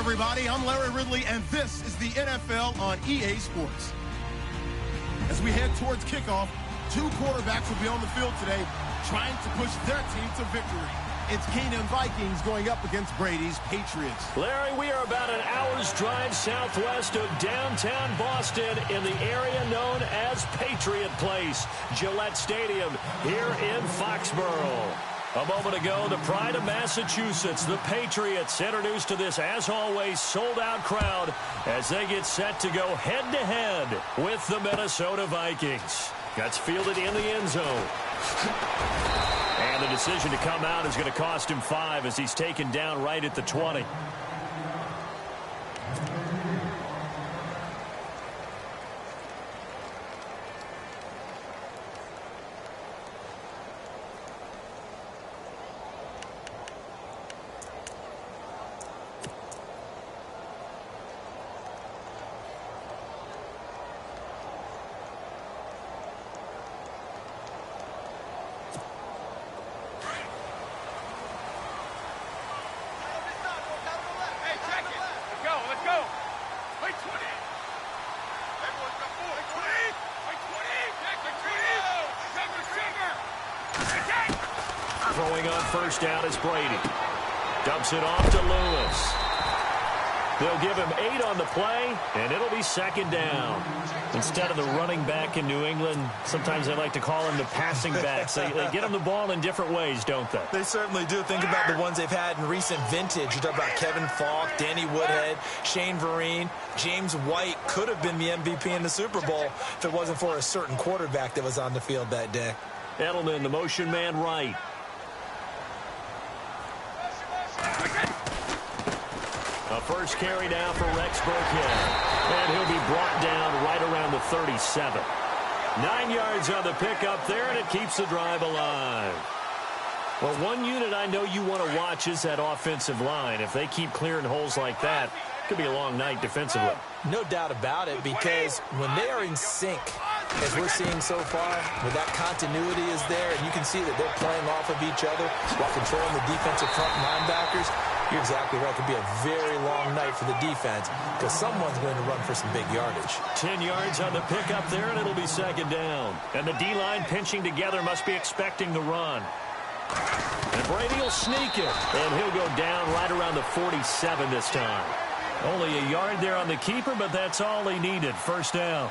everybody. I'm Larry Ridley, and this is the NFL on EA Sports. As we head towards kickoff, two quarterbacks will be on the field today trying to push their team to victory. It's Keenan Vikings going up against Brady's Patriots. Larry, we are about an hour's drive southwest of downtown Boston in the area known as Patriot Place, Gillette Stadium here in Foxborough. A moment ago, the pride of Massachusetts, the Patriots, introduced to this, as always, sold-out crowd as they get set to go head-to-head with the Minnesota Vikings. That's fielded in the end zone. And the decision to come out is going to cost him 5 as he's taken down right at the 20. Throwing on first down is Brady. Dumps it off to Lewis. They'll give him 8 on the play, and it'll be second down. Instead of the running back in New England, sometimes they like to call him the passing backs. They get him the ball in different ways, don't they? They certainly do. Think about the ones they've had in recent vintage. You talk about Kevin Falk, Danny Woodhead, Shane Vereen. James White could have been the MVP in the Super Bowl if it wasn't for a certain quarterback that was on the field that day. Edelman, the motion man right. A first carry now for Rex Burkhead. And he'll be brought down right around the 37. 9 yards on the pickup there, and it keeps the drive alive. Well, one unit I know you want to watch is that offensive line. If they keep clearing holes like that, it could be a long night defensively. No doubt about it, because when they are in sync, as we're seeing so far, where that continuity is there, and you can see that they're playing off of each other while controlling the defensive front linebackers, you're exactly right. It could be a very long night for the defense because someone's going to run for some big yardage. 10 yards on the pickup there, and it'll be second down. And the D-line pinching together must be expecting the run. And Brady will sneak it, and he'll go down right around the 47 this time. Only a yard there on the keeper, but that's all he needed. First down.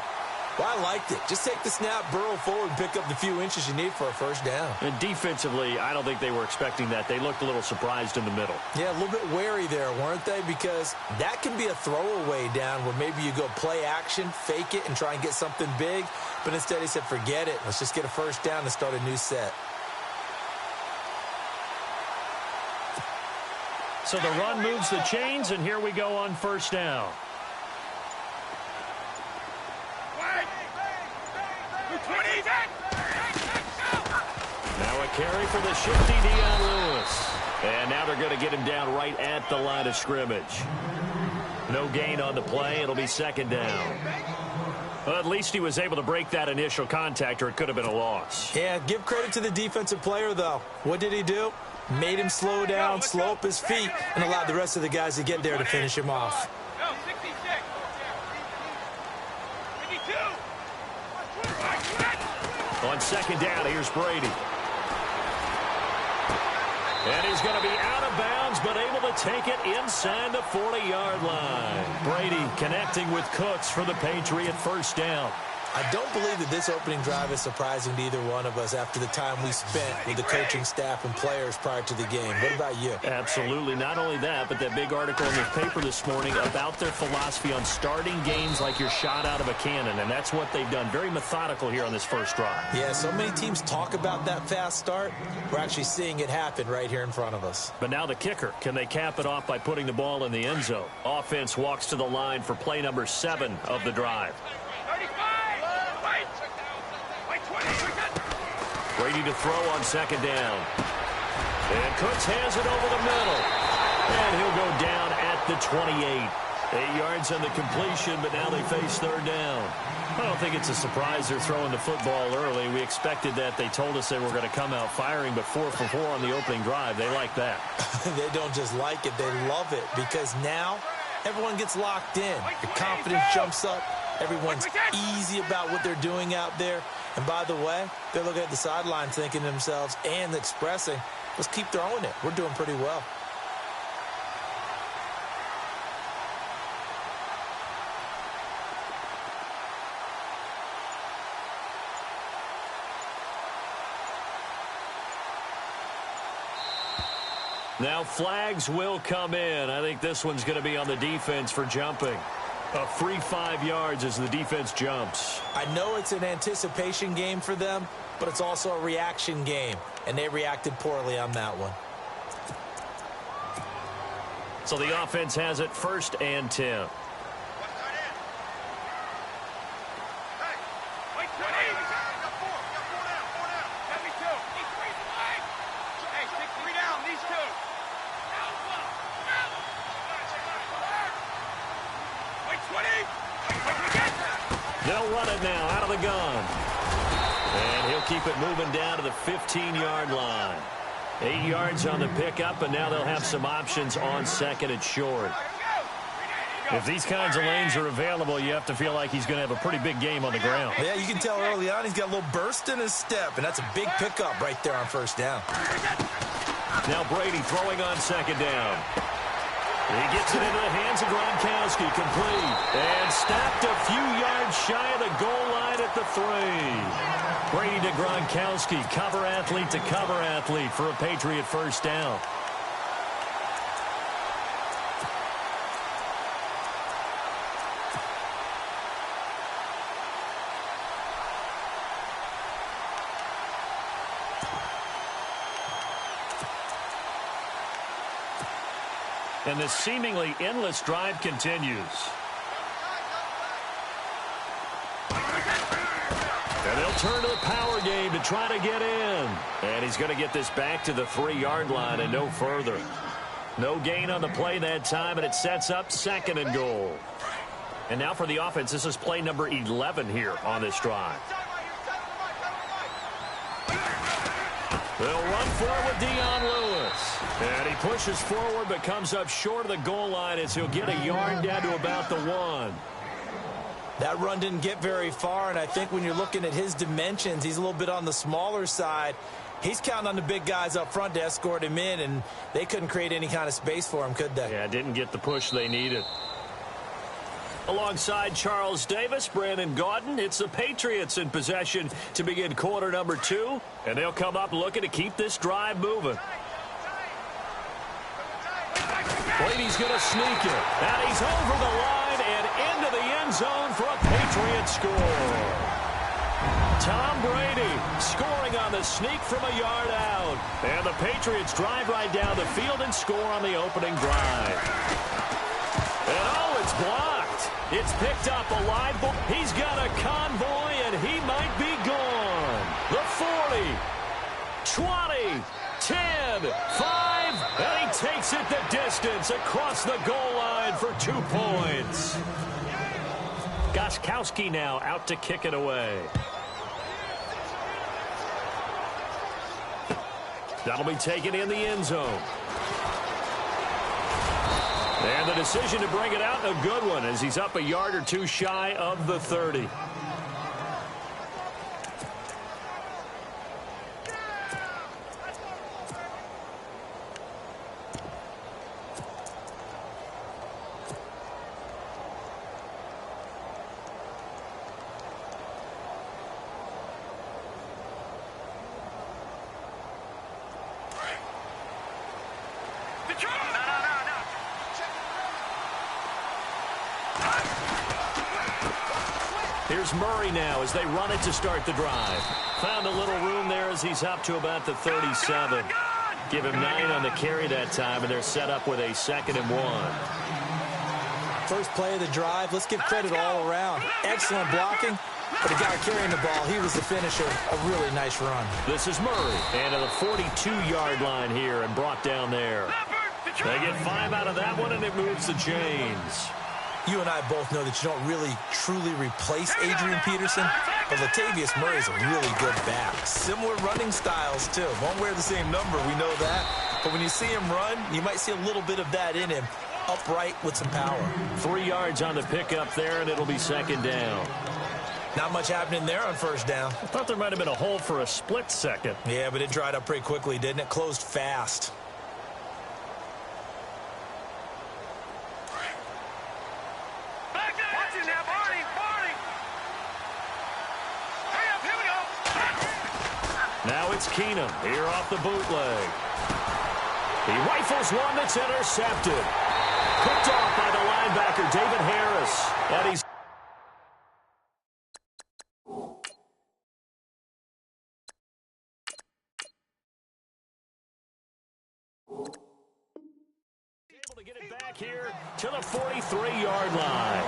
Well, I liked it. Just take the snap, burrow forward, pick up the few inches you need for a first down. And defensively, I don't think they were expecting that. They looked a little surprised in the middle. Yeah, a little bit wary there, weren't they? Because that can be a throwaway down where maybe you go play action, fake it, and try and get something big. But instead he said, forget it. Let's just get a first down and start a new set. So the run moves the chains, and here we go on first down. Now a carry for the shifty Dion Lewis. And now they're going to get him down right at the line of scrimmage. No gain on the play. It'll be second down. Well, at least he was able to break that initial contact, or it could have been a loss. Yeah, give credit to the defensive player, though. What did he do? Made him slow down, slow up his feet, and allowed the rest of the guys to get there to finish him off. On second down, here's Brady. And he's going to be out of bounds, but able to take it inside the 40-yard line. Brady connecting with Cooks for the Patriot first down. I don't believe that this opening drive is surprising to either one of us after the time we spent with the coaching staff and players prior to the game. What about you? Absolutely. Not only that, but that big article in the paper this morning about their philosophy on starting games like you're shot out of a cannon, and that's what they've done. Very methodical here on this first drive. Yeah, so many teams talk about that fast start. We're actually seeing it happen right here in front of us. But now the kicker. Can they cap it off by putting the ball in the end zone? Offense walks to the line for play number 7 of the drive. Brady to throw on second down. And Cooks has it over the middle. And he'll go down at the 28. 8 yards on the completion, but now they face third down. I don't think it's a surprise they're throwing the football early. We expected that. They told us they were going to come out firing, but 4 for 4 on the opening drive. They like that. They don't just like it. They love it because now everyone gets locked in. The confidence jumps up. Everyone's easy about what they're doing out there. And by the way, they're looking at the sidelines thinking to themselves and expressing, let's keep throwing it. We're doing pretty well. Now flags will come in. I think this one's going to be on the defense for jumping. A free 5 yards as the defense jumps. I know it's an anticipation game for them, but it's also a reaction game, and they reacted poorly on that one. So the offense has it 1st and 10. They'll run it now out of the gun. And he'll keep it moving down to the 15-yard line. 8 yards on the pickup, and now they'll have some options on 2nd and short. If these kinds of lanes are available, you have to feel like he's going to have a pretty big game on the ground. Yeah, you can tell early on he's got a little burst in his step, and that's a big pickup right there on 1st down. Now Brady throwing on 2nd down. He gets it into the hands of Gronkowski, complete. And stopped a few yards shy of the goal line at the 3. Brady to Gronkowski, cover athlete to cover athlete for a Patriot 1st down. And this seemingly endless drive continues. And they'll turn to the power game to try to get in. And he's going to get this back to the 3-yard line and no further. No gain on the play that time, and it sets up 2nd and goal. And now for the offense, this is play number 11 here on this drive. They'll run forward with Dion Lewis. And he pushes forward but comes up short of the goal line as he'll get a yard down to about the 1. That run didn't get very far, and I think when you're looking at his dimensions, he's a little bit on the smaller side. He's counting on the big guys up front to escort him in, and they couldn't create any kind of space for him, could they? Yeah, didn't get the push they needed. Alongside Charles Davis, Brandon Gaudin, it's the Patriots in possession to begin quarter number 2, and they'll come up looking to keep this drive moving. Brady's going to sneak it, and he's over the line and into the end zone for a Patriot score. Tom Brady scoring on the sneak from a yard out, and the Patriots drive right down the field and score on the opening drive. And oh, it's blocked. It's picked up a live ball. He's got a convoy, and he might be gone. The 40, 20, 10, 5, and he takes it the distance across the goal line for 2 points. Gronkowski now out to kick it away. That'll be taken in the end zone. And the decision to bring it out, a good one, as he's up a yard or 2 shy of the 30. Here's Murray now as they run it to start the drive. Found a little room there as he's up to about the 37. Give him 9 on the carry that time, and they're set up with a 2nd and 1. First play of the drive, let's give credit all around. Excellent blocking, but the guy carrying the ball, he was the finisher. A really nice run. This is Murray, and to the 42-yard line here and brought down there. They get 5 out of that one, and it moves the chains. You and I both know that you don't really truly replace Adrian Peterson, but Latavius Murray is a really good back. Similar running styles, too. Won't wear the same number, we know that. But when you see him run, you might see a little bit of that in him. upright with some power. 3 yards on the pickup there, and it'll be second down. Not much happening there on first down. I thought there might have been a hole for a split second. Yeah, but it dried up pretty quickly, didn't it? Closed fast. Now it's Keenum here off the bootleg. He rifles one that's intercepted. Picked off by the linebacker, David Harris. And he's able to get it back here to the 43-yard line.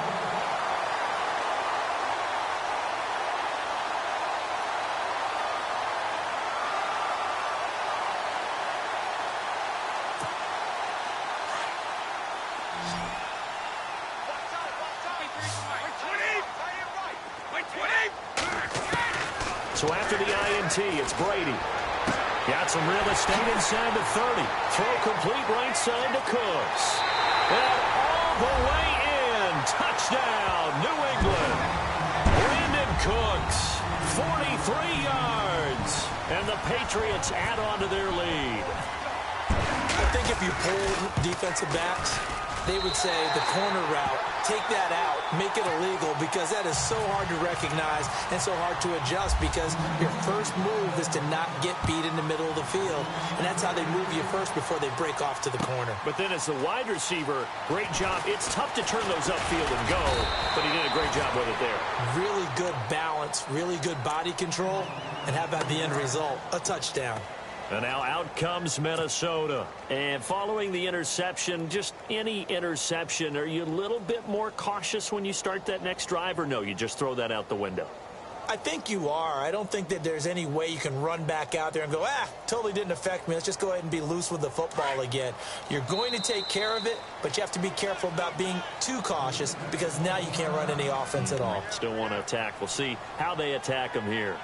So after the INT, it's Brady. Got some real estate inside the 30. Throw complete right side to Cooks. And all the way in. Touchdown, New England. Brandon Cooks, 43 yards. And the Patriots add on to their lead. I think if you poll defensive backs, they would say the corner route, take that out, make it illegal, because that is so hard to recognize and so hard to adjust, because your first move is to not get beat in the middle of the field, and that's how they move you first before they break off to the corner. But then as the wide receiver, great job. It's tough to turn those upfield and go, but he did a great job with it there. Really good balance, really good body control, and how about the end result? A touchdown. And now out comes Minnesota. And following the interception, just any interception, are you a little bit more cautious when you start that next drive, or no, you just throw that out the window? I think you are. I don't think that there's any way you can run back out there and go, totally didn't affect me. Let's just go ahead and be loose with the football again. You're going to take care of it, but you have to be careful about being too cautious, because now you can't run any offense at all. Still want to attack. We'll see how they attack them here.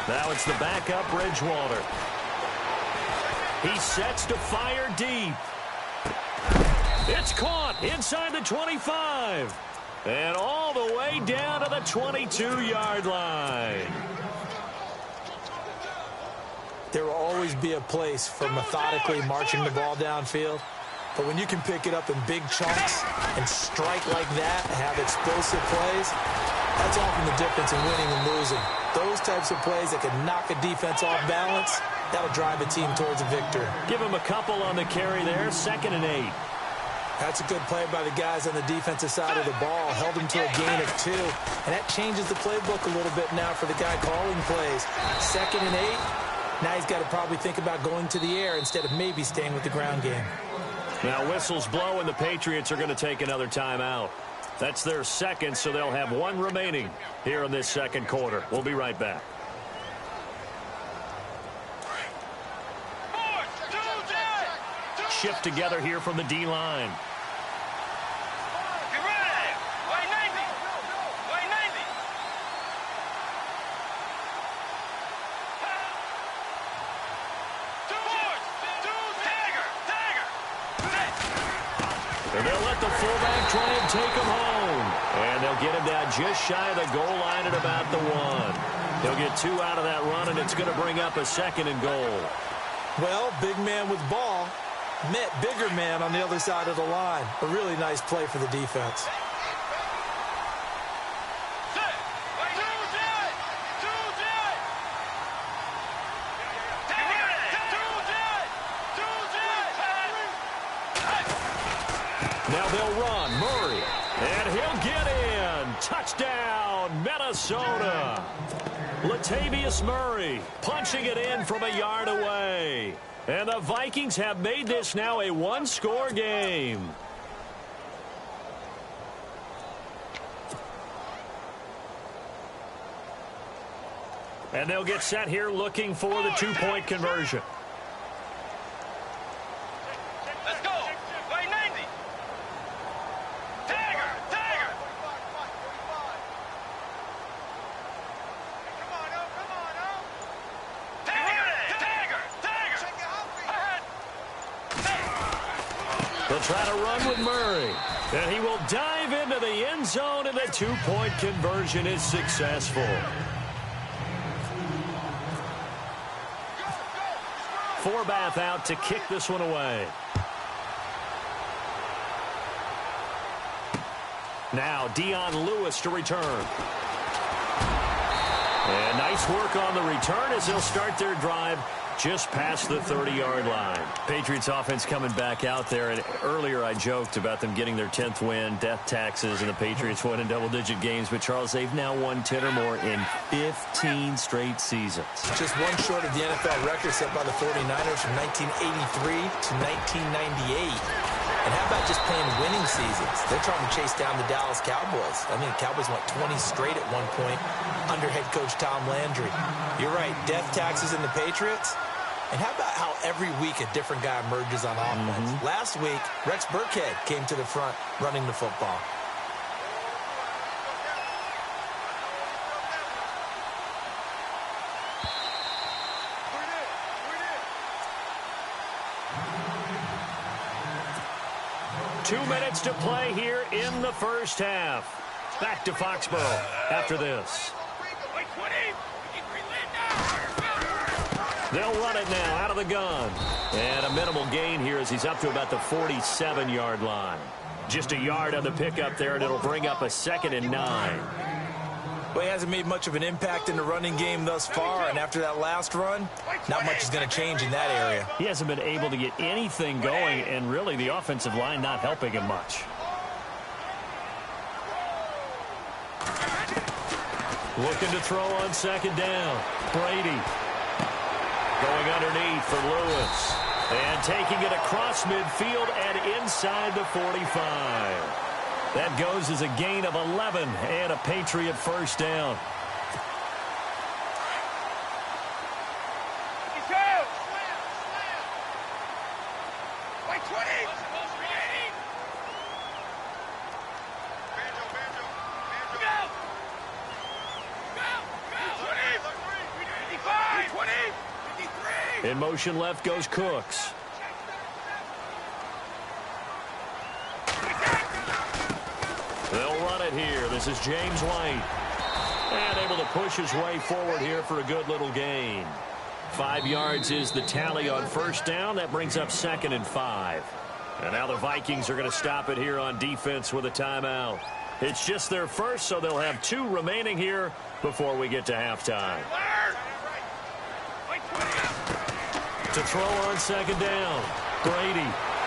Now it's the backup, Bridgewater. He sets to fire deep. It's caught inside the 25. And all the way down to the 22-yard line. There will always be a place for methodically marching the ball downfield. But when you can pick it up in big chunks and strike like that, have explosive plays, that's often the difference in winning and losing. Those types of plays that can knock a defense off balance, that'll drive a team towards a victory. Give him a couple on the carry there, 2nd and 8. That's a good play by the guys on the defensive side of the ball. Held him to a gain of 2. And that changes the playbook a little bit now for the guy calling plays. 2nd and 8. Now he's got to probably think about going to the air instead of maybe staying with the ground game. Now whistles blow and the Patriots are going to take another timeout. That's their second, so they'll have one remaining here in this second quarter. We'll be right back. Shift together here from the D-line. And they'll let the fullback try and take him home. And they'll get him down just shy of the goal line at about the 1. He'll get 2 out of that run, and it's going to bring up a 2nd and goal. Well, big man with ball met bigger man on the other side of the line. A really nice play for the defense. Now they'll run. Murray. And he'll get in. Touchdown, Minnesota. Latavius Murray punching it in from a yard away. And the Vikings have made this now a one-score game. And they'll get set here looking for the two-point conversion. Let's go. Play 90. Tagger. Come on, Tagger. They'll try to run with Murray. And he will dive into the end zone, and the two-point conversion is successful. Forbath out to kick this one away. Now Dion Lewis to return. And nice work on the return as they'll start their drive just past the 30-yard line. Patriots offense coming back out there. And earlier I joked about them getting their 10th win, death taxes, and the Patriots winning double-digit games. But, Charles, they've now won 10 or more in 15 straight seasons. Just one short of the NFL record set by the 49ers from 1983 to 1998. And how about just playing winning seasons? They're trying to chase down the Dallas Cowboys. I mean, the Cowboys went 20 straight at one point under head coach Tom Landry. You're right, death taxes in the Patriots. And how about how every week a different guy emerges on offense? Last week, Rex Burkhead came to the front running the football. Two minutes to play here in the first half. Back to Foxborough after this. They'll run it now out of the gun. And a minimal gain here as he's up to about the 47-yard line. Just a yard on the pickup there, and it'll bring up a 2nd and 9. Well, he hasn't made much of an impact in the running game thus far, and after that last run, not much is going to change in that area. He hasn't been able to get anything going, and really the offensive line not helping him much. Looking to throw on 2nd down. Brady going underneath for Lewis. And taking it across midfield and inside the 45. That goes as a gain of 11 and a Patriot first down. In motion left goes Cooks. They'll run it here. This is James White. And able to push his way forward here for a good little gain. 5 yards is the tally on first down. That brings up 2nd and 5. And now the Vikings are going to stop it here on defense with a timeout. It's just their first, so they'll have 2 remaining here before we get to halftime. To throw on 2nd down. Brady.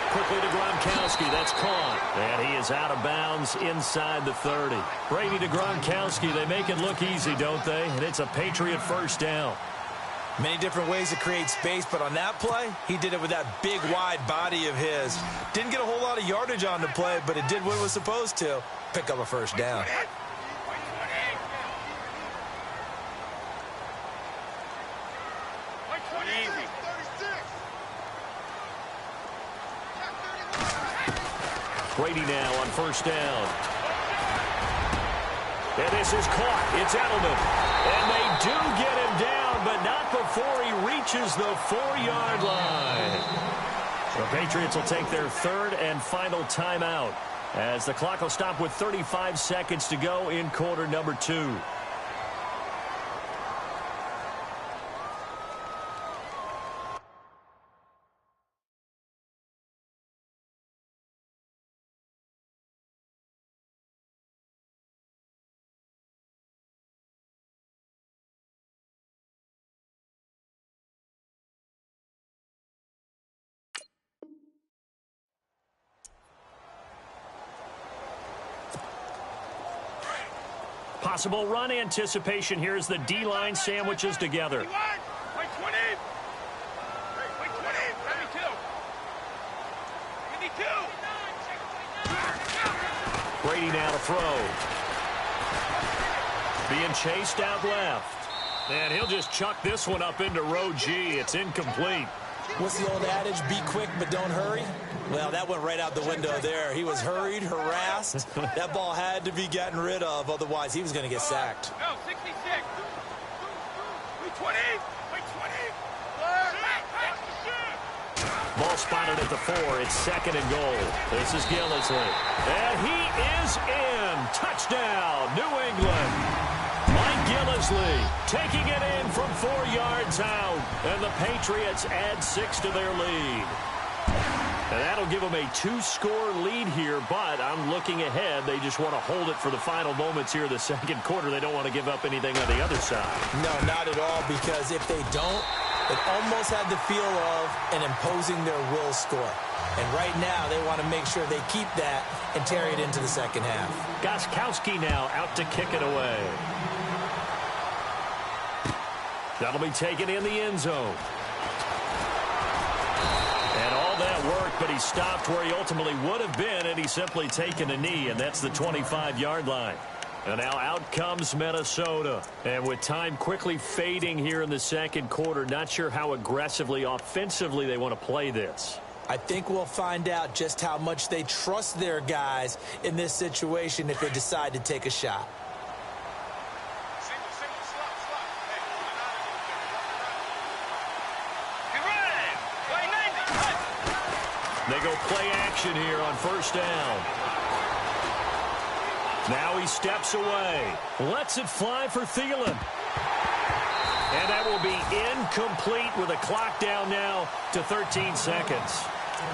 Quickly to Gronkowski. That's caught. And he is out of bounds inside the 30. Brady to Gronkowski. They make it look easy, don't they? And it's a Patriot first down. Many different ways to create space, but on that play, he did it with that big, wide body of his. Didn't get a whole lot of yardage on the play, but it did what it was supposed to. Pick up a first down. Brady now on first down. And this is caught. It's Edelman. And they do get him down, but not before he reaches the 4-yard line. The Patriots will take their 3rd and final timeout as the clock will stop with 35 seconds to go in quarter number 2. Possible run anticipation here as the D-line sandwiches together. Brady now to throw. Being chased out left. And he'll just chuck this one up into row G. It's incomplete. What's the old adage? Be quick, but don't hurry. Well, that went right out the window there. He was hurried, harassed. That ball had to be gotten rid of. Otherwise, he was going to get sacked. No, 66. 20. 20. Ball spotted at the 4. It's 2nd and goal. This is Gillisley. And he is in. Touchdown, New England. Mike Gillisley taking it in from 4 yards out. And the Patriots add 6 to their lead. And that'll give them a 2-score lead here, but I'm looking ahead. They just want to hold it for the final moments here in the second quarter. They don't want to give up anything on the other side. No, not at all, because if they don't, it almost had the feel of an imposing their will score. And right now, they want to make sure they keep that and carry it into the second half. Gostkowski now out to kick it away. That'll be taken in the end zone. And all that work, but he stopped where he ultimately would have been, and he's simply taken a knee, and that's the 25-yard line. And now out comes Minnesota. And with time quickly fading here in the second quarter, not sure how aggressively, offensively they want to play this. I think we'll find out just how much they trust their guys in this situation if they decide to take a shot. They go play action here on first down. Now he steps away. Lets it fly for Thielen. And that will be incomplete with a clock down now to 13 seconds.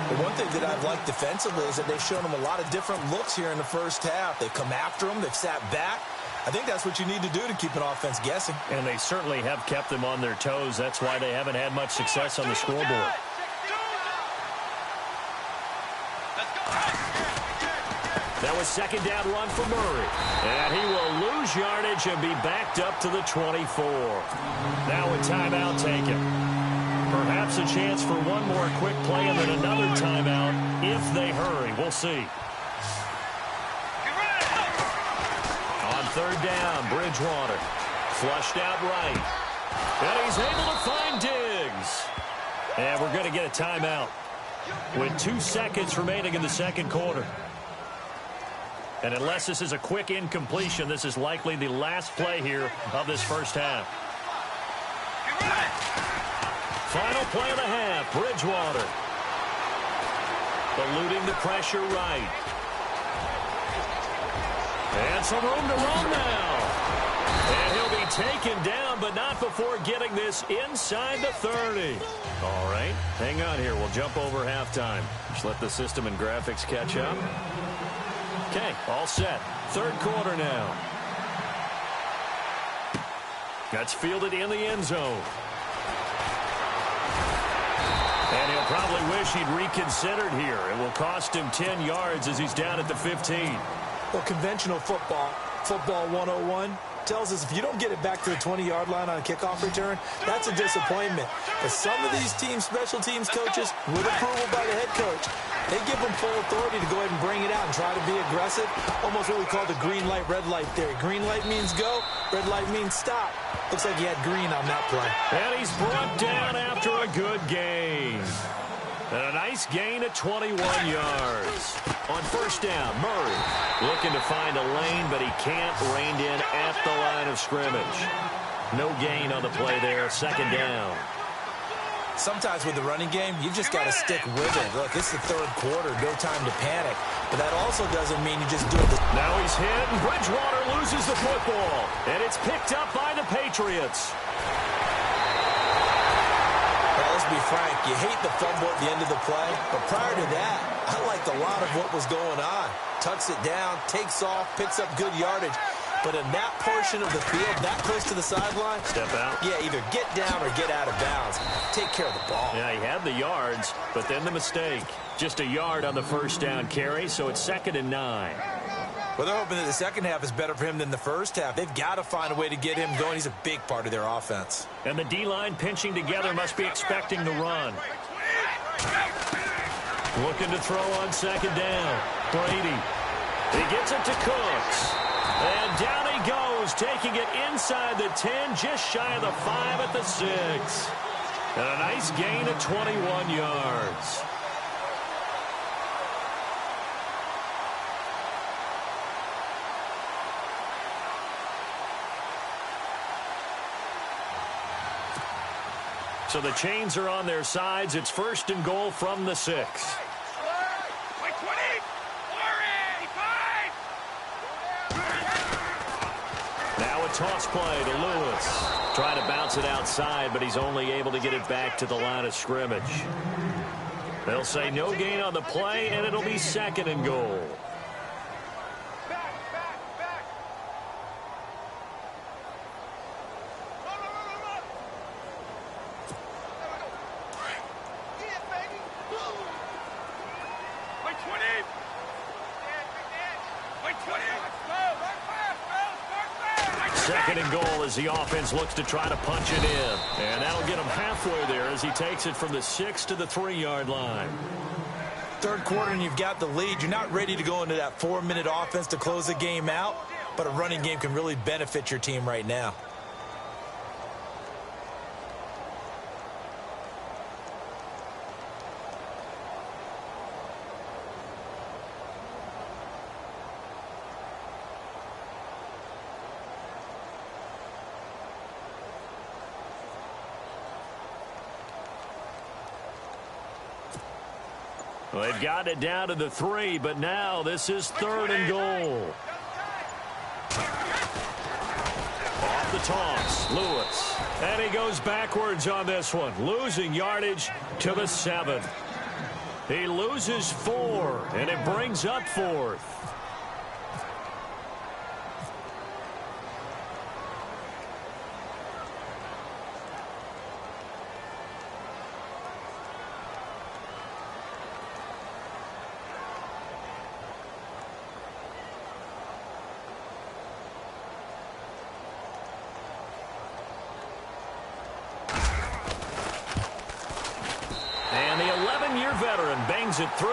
The one thing that I've liked defensively is that they've shown them a lot of different looks here in the first half. They've come after them. They've sat back. I think that's what you need to do to keep an offense guessing. And they certainly have kept them on their toes. That's why they haven't had much success on the scoreboard. That was second down run for Murray. And he will lose yardage and be backed up to the 24. Now a timeout taken. Perhaps a chance for one more quick play and then another timeout if they hurry. We'll see. On third down, Bridgewater. Flushed out right. And he's able to find Diggs. And we're going to get a timeout with 2 seconds remaining in the second quarter. And unless this is a quick incompletion, this is likely the last play here of this first half. Final play of the half, Bridgewater. Eluding the pressure right. And some room to run now. And he'll be taken down, but not before getting this inside the 30. All right, hang on here. We'll jump over halftime. Just let the system and graphics catch up. Okay, all set. Third quarter now. That's fielded in the end zone. And he'll probably wish he'd reconsidered here. It will cost him 10 yards as he's down at the 15. Well, conventional football 101, tells us if you don't get it back to the 20-yard line on a kickoff return, that's a disappointment. But some of these special teams coaches, with approval by the head coach, they give them full authority to go ahead and bring it out and try to be aggressive. Almost what we call the green light, red light theory. Green light means go, red light means stop. Looks like he had green on that play. And he's brought down after a good gain. And a nice gain at 21 yards. On first down, Murray looking to find a lane, but he can't. Reined in at the line of scrimmage. No gain on the play there. Second down. Sometimes with the running game, you've just got to stick with it. Look, it's the third quarter. No time to panic. But that also doesn't mean you just do it. Now he's hit, and Bridgewater loses the football. And it's picked up by the Patriots. Well, let's be frank. You hate the fumble at the end of the play. But prior to that, I liked a lot of what was going on. Tucks it down, takes off, picks up good yardage. But in that portion of the field, that close to the sideline, step out. Yeah, either get down or get out of bounds. Take care of the ball. Yeah, he had the yards, but then the mistake. Just a yard on the first down carry, so it's 2nd and 9. Well, they're hoping that the second half is better for him than the first half. They've got to find a way to get him going. He's a big part of their offense. And the D-line pinching together must be expecting the run. Looking to throw on second down. Brady. He gets it to Cooks. And down he goes, taking it inside the 10, just shy of the 5 at the 6. And a nice gain of 21 yards. So the chains are on their sides. It's 1st and goal from the 6. Now a toss play to Lewis. Trying to bounce it outside, but he's only able to get it back to the line of scrimmage. They'll say no gain on the play, and it'll be 2nd and goal. As the offense looks to try to punch it in. And that'll get him halfway there as he takes it from the 6 to the 3-yard line. 3rd quarter and you've got the lead. You're not ready to go into that 4-minute offense to close the game out, but a running game can really benefit your team right now. Well, they've got it down to the 3, but now this is 3rd and goal. Off the toss, Lewis. And he goes backwards on this one, losing yardage to the 7. He loses 4, and it brings up 4th. And the 11-year veteran bangs it through.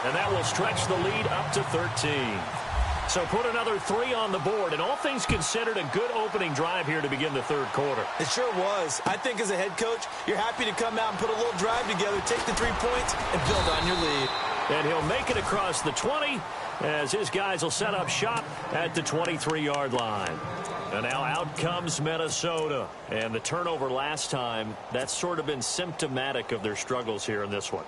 And that will stretch the lead up to 13. So put another 3 on the board. And all things considered, a good opening drive here to begin the 3rd quarter. It sure was. I think as a head coach, you're happy to come out and put a little drive together, take the 3 points, and build on your lead. And he'll make it across the 20 as his guys will set up shop at the 23-yard line. And now out comes Minnesota. And the turnover last time, that's sort of been symptomatic of their struggles here in this one.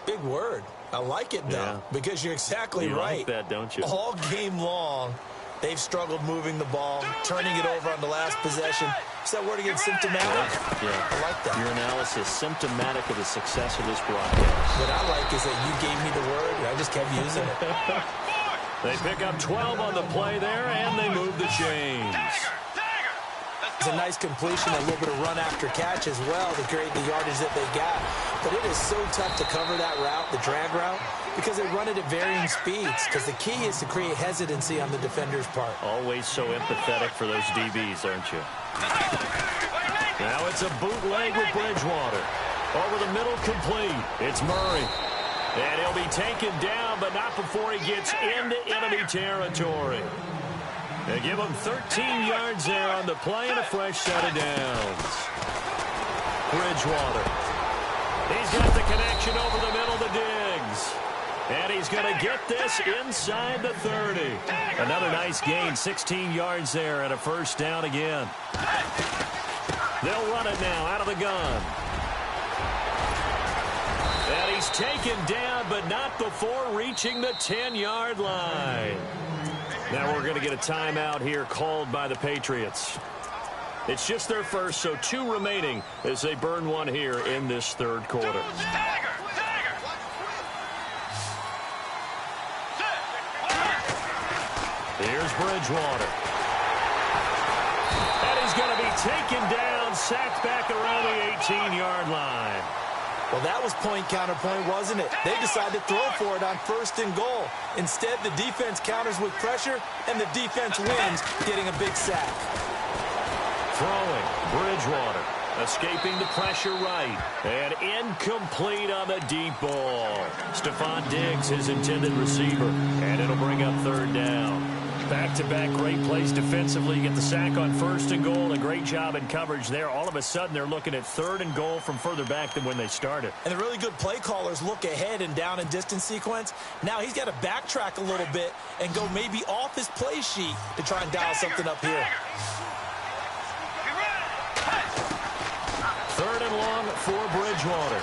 Big word. I like it, though, because you're exactly right. You like that, don't you? All game long, they've struggled moving the ball, turning it over on the last possession. Is that word again, symptomatic? Yeah. I like that. Your analysis, symptomatic of the success of this broadcast. What I like is that you gave me the word, and I just kept using it. They pick up 12 on the play there, and they move the chains. It's a nice completion, a little bit of run after catch as well to create the yardage that they got. But it is so tough to cover that route, the drag route, because they run it at varying speeds. Because the key is to create hesitancy on the defender's part. Always so empathetic for those DBs, aren't you? Now it's a bootleg with Bridgewater. Over the middle, complete. It's Murray. And he'll be taken down, but not before he gets into enemy territory. They give him 13 yards there on the play and a fresh set of downs. Bridgewater. He's got the connection over the middle to Diggs. And he's going to get this inside the 30. Another nice gain, 16 yards there and a first down again. They'll run it now out of the gun. And he's taken down, but not before reaching the 10-yard line. Now we're going to get a timeout here called by the Patriots. It's just their first, so 2 remaining as they burn one here in this 3rd quarter. Here's Bridgewater. And he's going to be taken down, sacked back around the 18-yard line. Well, that was point counterpoint, wasn't it? They decided to throw for it on 1st and goal. Instead, the defense counters with pressure, and the defense wins, getting a big sack. Throwing, Bridgewater. Escaping the pressure right. And incomplete on the deep ball. Stephon Diggs, his intended receiver. And it'll bring up third down. Back-to-back great plays defensively. You get the sack on 1st and goal. A great job in coverage there. All of a sudden, they're looking at 3rd and goal from further back than when they started. And the really good play callers look ahead and down and distance sequence. Now he's got to backtrack a little bit and go maybe off his play sheet to try and dial something up here. 3rd and long for Bridgewater.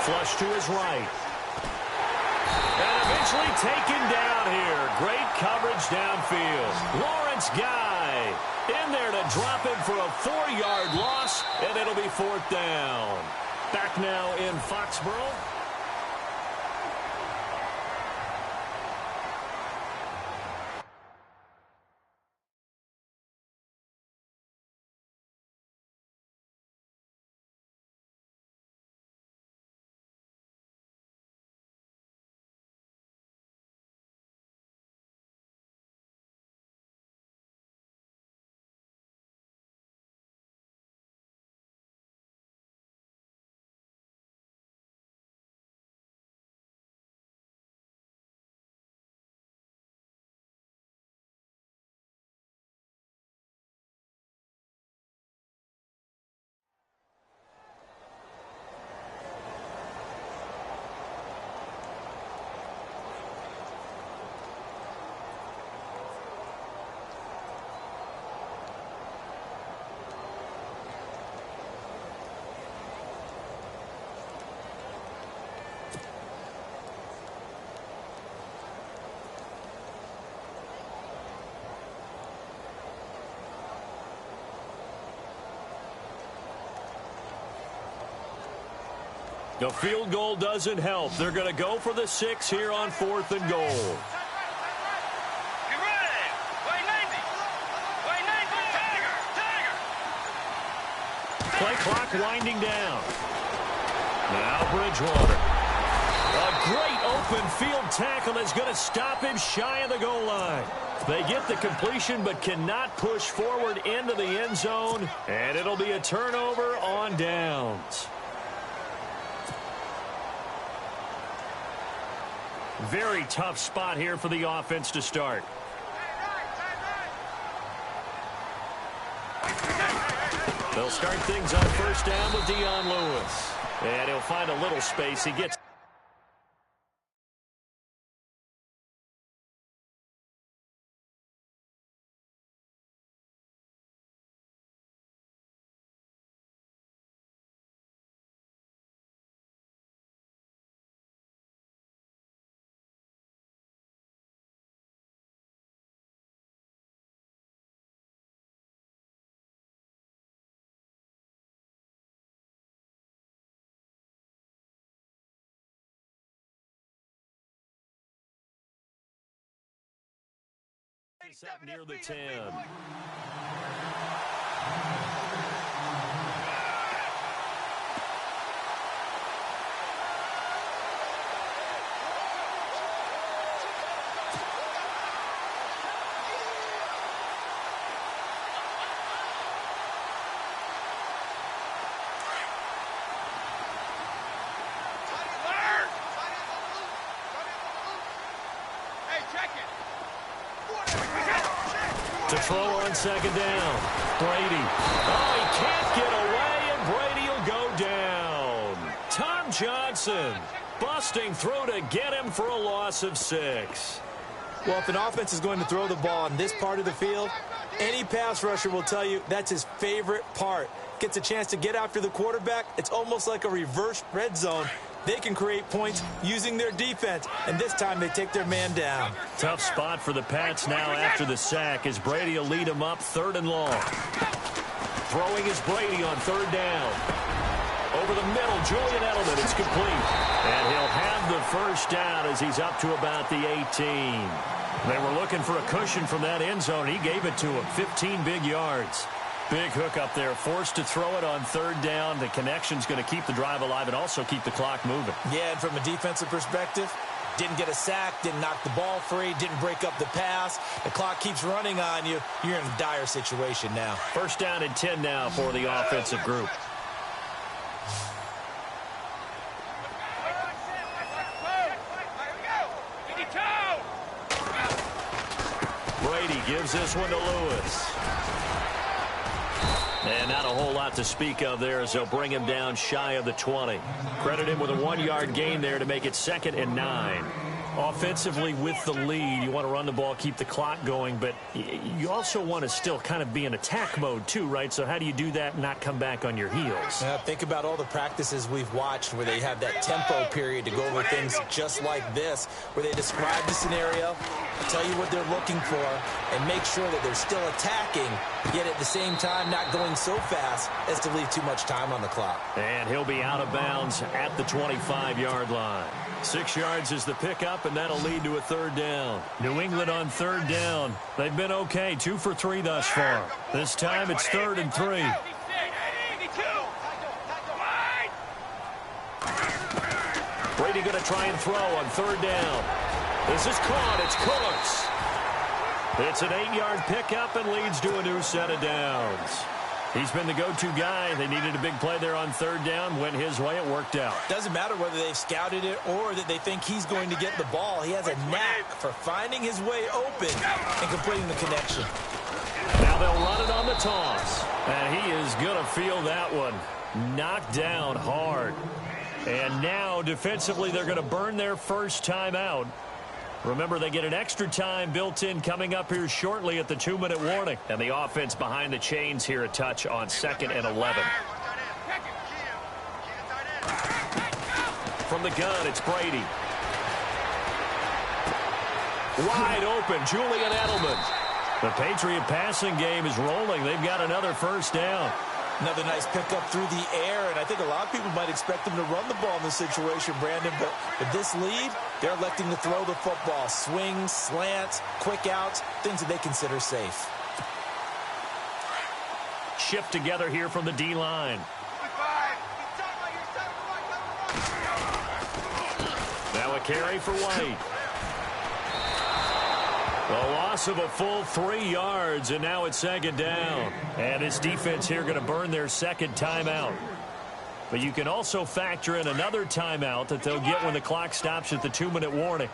Flush to his right. And eventually taken down here. Great coverage downfield. Lawrence Guy in there to drop him for a 4-yard loss, and it'll be 4th down. Back now in Foxborough. The field goal doesn't help. They're going to go for the 6 here on 4th and goal. Get ready. Way 90. Way 90. Tiger. Play clock winding down. Now Bridgewater. A great open field tackle that's going to stop him shy of the goal line. They get the completion but cannot push forward into the end zone. And it'll be a turnover on downs. Very tough spot here for the offense to start. They'll start things on 1st down with Dion Lewis. And he'll find a little space. He gets up near the 10. To throw on 2nd down. Brady. Oh, he can't get away, and Brady will go down. Tom Johnson busting through to get him for a loss of 6. Well, if an offense is going to throw the ball on this part of the field, any pass rusher will tell you that's his favorite part. Gets a chance to get after the quarterback. It's almost like a reverse red zone. They can create points using their defense, and this time they take their man down. Tough spot for the Pats now after the sack as Brady will lead them up 3rd and long. Throwing is Brady on 3rd down. Over the middle, Julian Edelman, it's complete. And he'll have the 1st down as he's up to about the 18. They were looking for a cushion from that end zone. He gave it to him, 15 big yards. Big hook up there, forced to throw it on 3rd down. The connection's going to keep the drive alive and also keep the clock moving. Yeah, and from a defensive perspective, Didn't get a sack, didn't knock the ball free, didn't break up the pass. The clock keeps running on you. You're in a dire situation now. First down and 10 now for the offensive group. Brady gives this one to Lewis. And not a whole lot to speak of there as they'll bring him down shy of the 20. Credit him with a 1-yard gain there to make it 2nd and 9. Offensively with the lead, you want to run the ball, keep the clock going, but you also want to still kind of be in attack mode too, right? So how do you do that and not come back on your heels? Think about all the practices we've watched where they have that tempo period to go over things just like this, where they describe the scenario, tell you what they're looking for, and make sure that they're still attacking, yet at the same time not going so fast as to leave too much time on the clock. And he'll be out of bounds at the 25-yard line. 6 yards is the pickup, and that'll lead to a 3rd down. New England on 3rd down. They've been okay, 2 for 3 thus far. This time it's 3rd and 3. Brady going to try and throw on 3rd down. This is caught. It's Cooks. It's an 8-yard pickup and leads to a new set of downs. He's been the go-to guy. They needed a big play there on 3rd down. Went his way. It worked out. Doesn't matter whether they've scouted it or that they think he's going to get the ball. He has a knack for finding his way open and completing the connection. Now they'll run it on the toss. And he is going to feel that one. Knocked down hard. And now defensively they're going to burn their first timeout. Remember, they get an extra time built in coming up here shortly at the 2-minute warning. And the offense behind the chains here a touch on 2nd and 11. From the gun, it's Brady. Wide open, Julian Edelman. The Patriot passing game is rolling. They've got another first down. Another nice pickup through the air, and I think a lot of people might expect them to run the ball in this situation, Brandon, but with this lead, they're electing to throw the football. Swings, slants, quick outs, things that they consider safe. Shift together here from the D-line. Now a carry for White. The loss of a full 3 yards, and now it's 2nd down. And this defense here going to burn their 2nd timeout. But you can also factor in another timeout that they'll get when the clock stops at the 2-minute warning.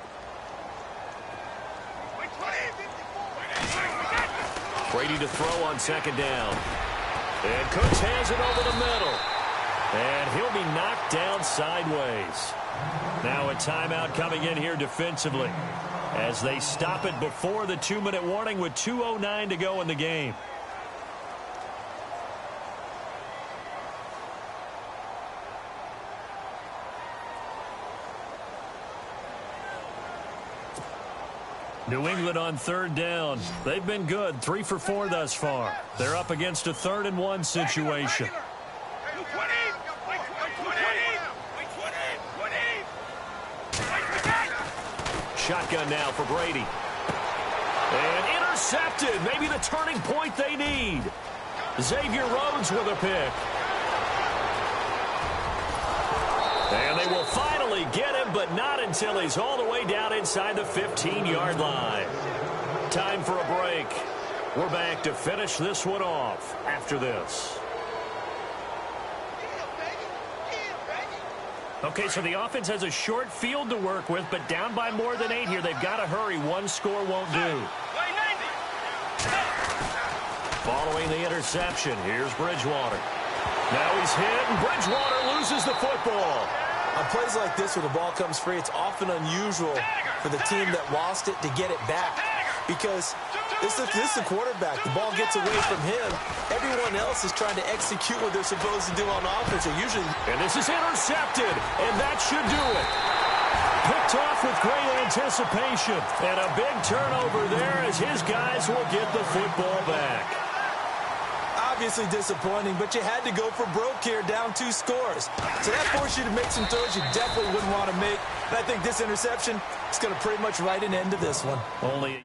Brady to throw on 2nd down. And Cooks has it over the middle. And he'll be knocked down sideways. Now a timeout coming in here defensively, as they stop it before the 2-minute warning with 2:09 to go in the game. New England on 3rd down. They've been good, 3 for 4 thus far. They're up against a 3rd and 1 situation. Shotgun now for Brady. And intercepted. Maybe the turning point they need. Xavier Rhodes with a pick. And they will finally get him, but not until he's all the way down inside the 15-yard line. Time for a break. We're back to finish this one off after this. Okay, so the offense has a short field to work with, but down by more than 8 here. They've got to hurry. One score won't do. Following the interception, here's Bridgewater. Now he's hit, and Bridgewater loses the football. On plays like this where the ball comes free, it's often unusual for the team that lost it to get it back. Because this is the quarterback. The ball gets away from him. Everyone else is trying to execute what they're supposed to do on offense. And this is intercepted, and that should do it. Picked off with great anticipation. And a big turnover there as his guys will get the football back. Obviously disappointing, but you had to go for broke here, down 2 scores. So that forced you to make some throws you definitely wouldn't want to make. And I think this interception is going to pretty much write an end to this one. Only